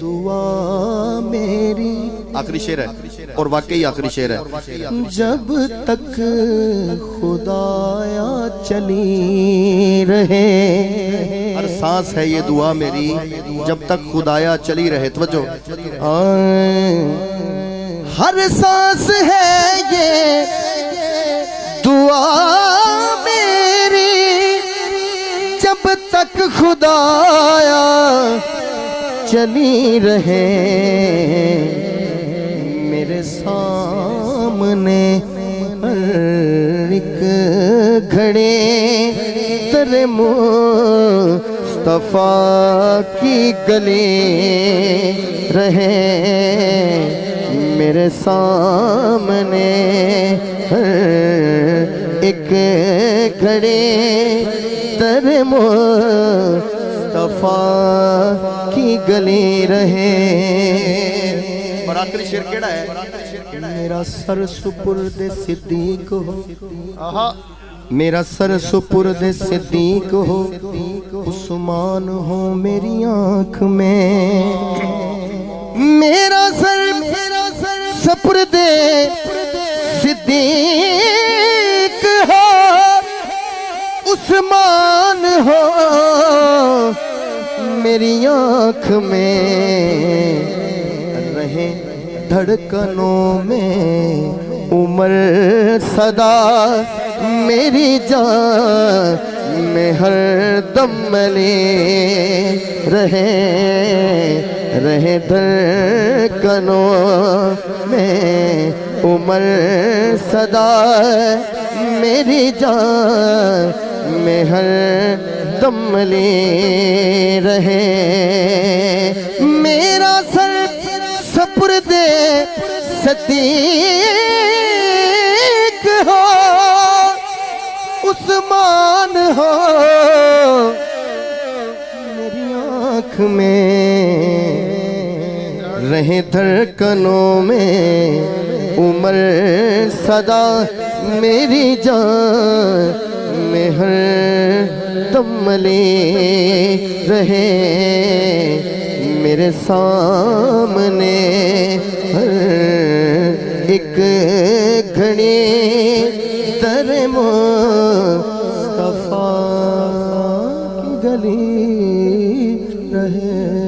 دعا میری، آخری شعر ہے اور واقعی آخری شعر ہے، جب تک خدایا چلی رہے، ہر سانس ہے یہ دعا میری جب تک خدایا چلی رہے، توجہ، ہر سانس ہے یہ دعا میری جب تک خدایا چلی رہے، میرے سامنے ہر ایک گھڑے در مصطفیٰ کی گلی رہے، میرے سامنے ایک گھڑے در مصطفیٰ کی گلی رہے۔ اور آخری شعر کیڑا ہے؟ میرا سر سپرد صدیق ہو، میرا سر سپرد صدیق ہو، عثمان ہو میری آنکھ میں، میرا سر سپرد صدیق ہو، عثمان ہو میری آنکھ میں، رہے دھڑکنوں میں عمر صدا میری جان میں ہر دم ملے رہے، رہے دھڑکنوں میں عمر صدا میری جان میں ہر دم ملے رہے، میرا سر سپرد صدیق ہو، عثمان ہو میری آنکھ میں، رہے دھڑکنوں میں عمر صدا میری جان میں ہر دم ملے رہے، میرے سامنے ہر ایک گھڑی در مصطفیٰ کی گلی رہے۔